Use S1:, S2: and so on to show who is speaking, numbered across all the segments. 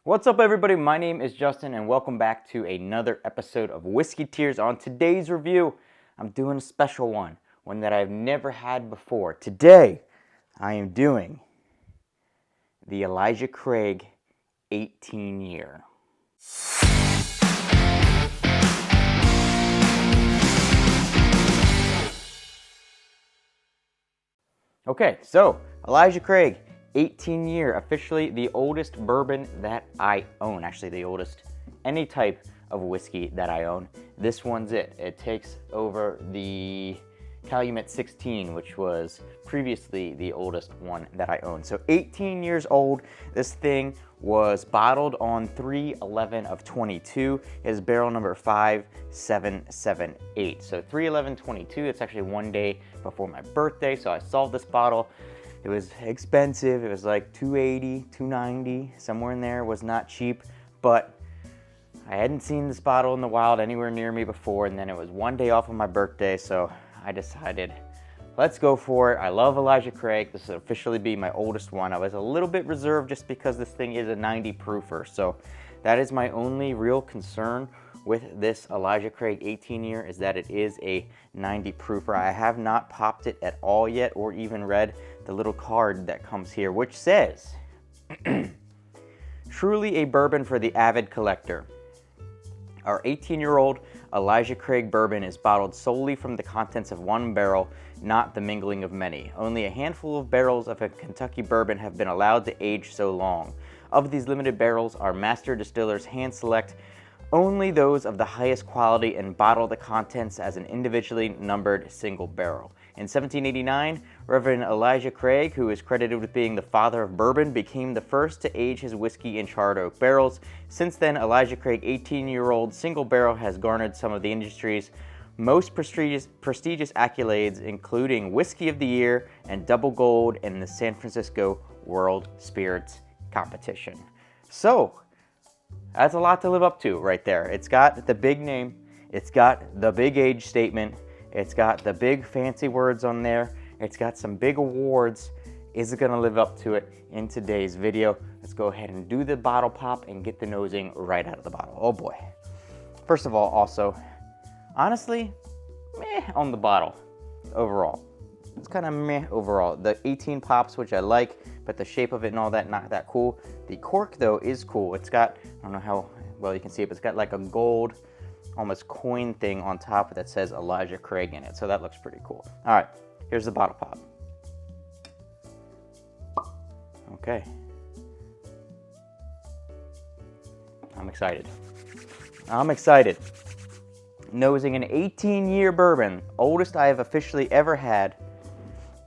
S1: What's up, everybody? My name is Justin, and welcome back to another episode of Whiskey Tears. On today's review, I'm doing a special one that I've never had before. Today, I am doing the Elijah Craig 18-year. Okay, so Elijah Craig 18-year, officially the oldest bourbon that I own. Actually, the oldest any type of whiskey that I own. This one's it. It takes over the Calumet 16, which was previously the oldest one that I own. So 18 years old. This thing was bottled on 3/11 of 22. It is barrel number 5778. So 3/11/22. It's actually one day before my birthday. So I saw this bottle. It was expensive. It was like $280, $290, somewhere in there. It was not cheap, but I hadn't seen this bottle in the wild anywhere near me before, and then it was one day off of my birthday, so I decided, let's go for it. I love Elijah Craig. This will officially be my oldest one. I was a little bit reserved just because this thing is a 90 proofer, so that is my only real concern with this Elijah Craig 18-year is that it is a 90 proofer. I have not popped it at all yet or even read the little card that comes here, which says, truly a bourbon for the avid collector. Our 18-year-old Elijah Craig bourbon is bottled solely from the contents of one barrel, not the mingling of many. Only a handful of barrels of a Kentucky bourbon have been allowed to age so long. Of these limited barrels, our master distillers hand select only those of the highest quality and bottle the contents as an individually numbered single barrel. In 1789, Reverend Elijah Craig, who is credited with being the father of bourbon, became the first to age his whiskey in charred oak barrels. Since then, Elijah Craig 18-year-old single barrel has garnered some of the industry's most prestigious accolades, including Whiskey of the Year and Double Gold in the San Francisco World Spirits Competition. So, that's a lot to live up to right there. It's got the big name, it's got the big age statement, it's got the big fancy words on there, it's got some big awards. Is it gonna live up to it in today's video? Let's go ahead and do the bottle pop and get the nosing right out of the bottle. Oh boy. First of all, also, honestly, meh on the bottle overall. It's kind of meh overall. The 18 pops, which I like, but the shape of it and all that, not that cool. The cork, though, is cool. It's got, I don't know how well you can see it, but it's got like a gold, almost coin thing on top that says Elijah Craig in it. So that looks pretty cool. All right, here's the bottle pop. Okay. I'm excited. I'm excited. Nosing an 18-year bourbon, oldest I have officially ever had,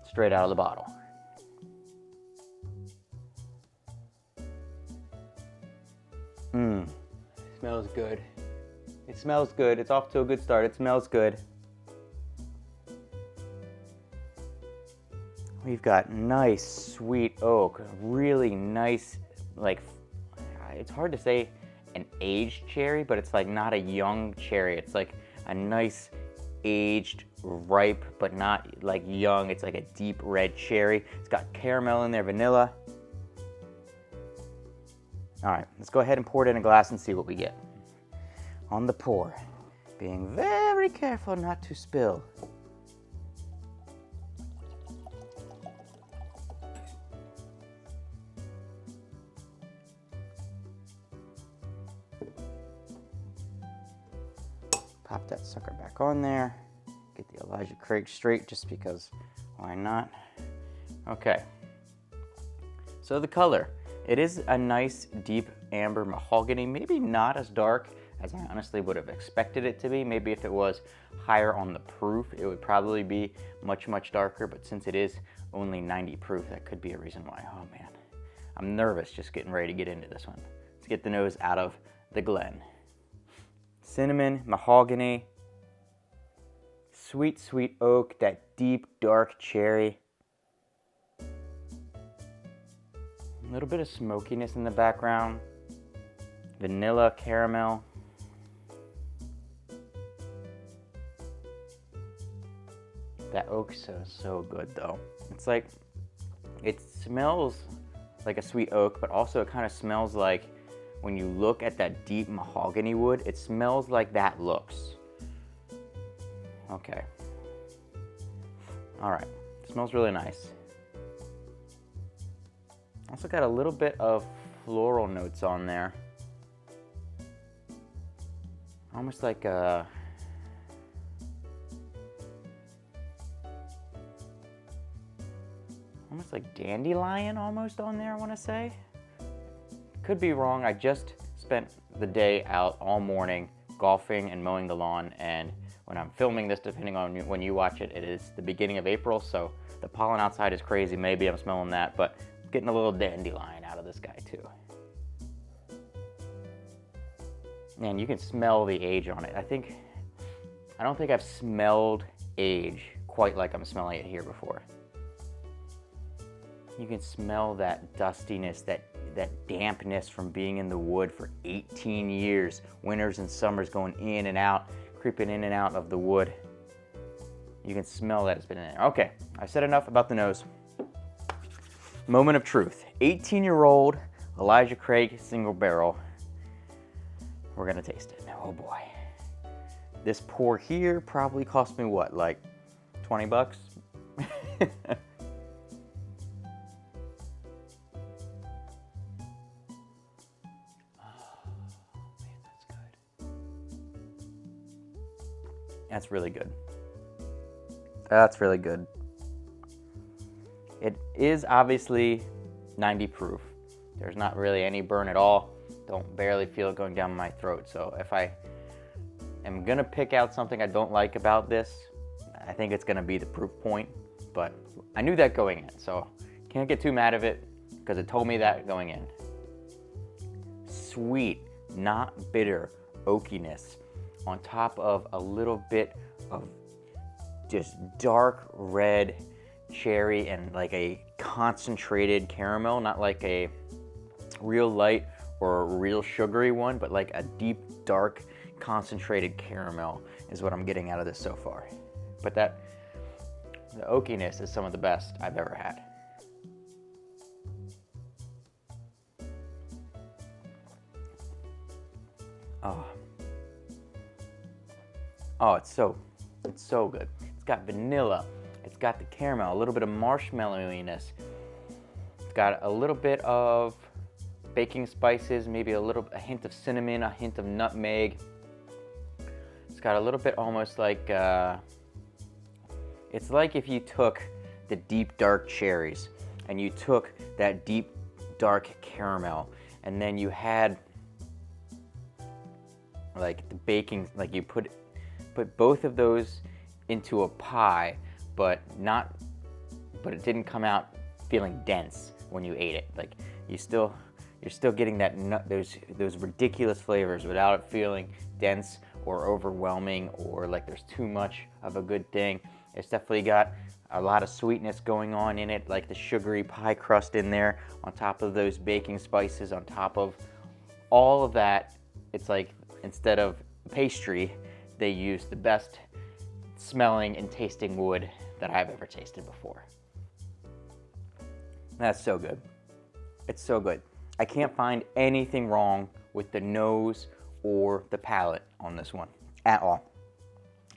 S1: straight out of the bottle. Smells good. It smells good. It's off to a good start. It smells good. We've got nice sweet oak, really nice, like, it's hard to say an aged cherry, but it's like not a young cherry. It's like a nice aged, ripe, but not like young. It's like a deep red cherry. It's got caramel in there, vanilla. All right, let's go ahead and pour it in a glass and see what we get. On the pour, being very careful not to spill. Pop that sucker back on there. Get the Elijah Craig straight just because why not? Okay. So the color. It is a nice deep amber mahogany, maybe not as dark as I honestly would have expected it to be. Maybe if it was higher on the proof, it would probably be much, much darker, but since it is only 90 proof, that could be a reason why. Oh man, I'm nervous just getting ready to get into this one. Let's get the nose out of the Glen. Cinnamon, mahogany, sweet, sweet oak, that deep, dark cherry. A little bit of smokiness in the background. Vanilla, caramel. That oak's so good though. It's like, it smells like a sweet oak, but also it kind of smells like when you look at that deep mahogany wood, it smells like that looks. Okay. All right, smells really nice. Also got a little bit of floral notes on there. Almost like a, almost like dandelion almost on there, I want to say. Could be wrong. I just spent the day out all morning golfing and mowing the lawn, and when I'm filming this, depending on when you watch it, it is the beginning of April, so the pollen outside is crazy. Maybe I'm smelling that, but getting a little dandelion out of this guy too. And you can smell the age on it. I don't think I've smelled age quite like I'm smelling it here before. You can smell that dustiness, that dampness from being in the wood for 18 years. Winters and summers going in and out, creeping in and out of the wood. You can smell that it's been in there. Okay, I've said enough about the nose. Moment of truth. 18-year-old Elijah Craig single barrel. We're gonna taste it. Oh boy. This pour here probably cost me what, like 20 bucks? Oh man, that's good. That's really good. That's really good. It is obviously 90 proof. There's not really any burn at all. Don't barely feel it going down my throat. So if I am gonna pick out something I don't like about this, I think it's gonna be the proof point, but I knew that going in, so can't get too mad of it because it told me that going in. Sweet, not bitter oakiness on top of a little bit of just dark red cherry and like a concentrated caramel, not like a real light or a real sugary one, but like a deep, dark, concentrated caramel is what I'm getting out of this so far. But the oakiness is some of the best I've ever had. Oh, it's so good. It's got vanilla, it's got the caramel, a little bit of marshmallowiness. It's got a little bit of baking spices, maybe a hint of cinnamon, a hint of nutmeg. It's got a little bit almost like, it's like if you took the deep dark cherries and you took that deep dark caramel and then you had like the baking, like you put both of those into a pie, but it didn't come out feeling dense when you ate it. Like you're still getting that those ridiculous flavors without it feeling dense or overwhelming or like there's too much of a good thing. It's definitely got a lot of sweetness going on in it, like the sugary pie crust in there on top of those baking spices, on top of all of that. It's like instead of pastry, they use the best smelling and tasting wood that I've ever tasted before. That's so good. It's so good. I can't find anything wrong with the nose or the palate on this one at all.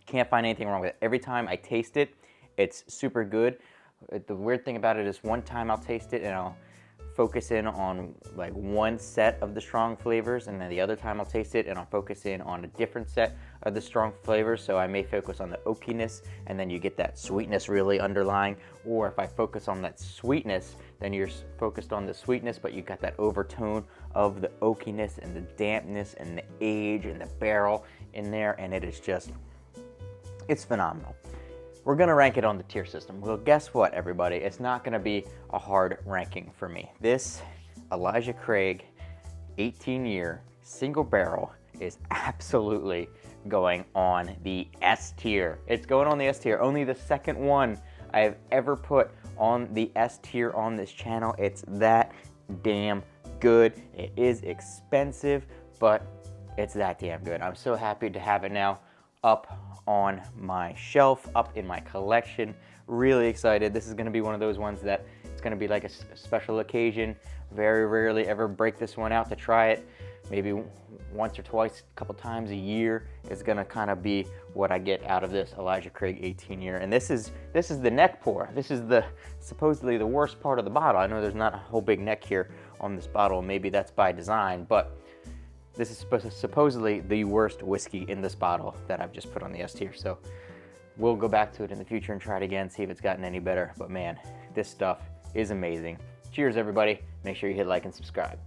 S1: Can't find anything wrong with it. Every time I taste it, it's super good. The weird thing about it is one time I'll taste it and I'll focus in on like one set of the strong flavors, and then the other time I'll taste it and I'll focus in on a different set of the strong flavors. So I may focus on the oakiness and then you get that sweetness really underlying, or if I focus on that sweetness, then you're focused on the sweetness, but you got that overtone of the oakiness and the dampness and the age and the barrel in there, and it is just, it's phenomenal. We're gonna rank it on the tier system. Well, guess what, everybody? It's not gonna be a hard ranking for me. This Elijah Craig 18-year single barrel is absolutely going on the S tier. It's going on the S tier. Only the second one I have ever put on the S tier on this channel. It's that damn good. It is expensive, but it's that damn good. I'm so happy to have it now up on my shelf, up in my collection. Really excited. This is gonna be one of those ones that it's gonna be like a special occasion. Very rarely ever break this one out to try it. maybe once or twice, a couple times a year is gonna kind of be what I get out of this Elijah Craig 18-year. And this is the neck pour. This is the supposedly the worst part of the bottle. I know there's not a whole big neck here on this bottle. Maybe that's by design, but this is supposedly the worst whiskey in this bottle that I've just put on the S tier. So we'll go back to it in the future and try it again, see if it's gotten any better. But man, this stuff is amazing. Cheers, everybody. Make sure you hit like and subscribe.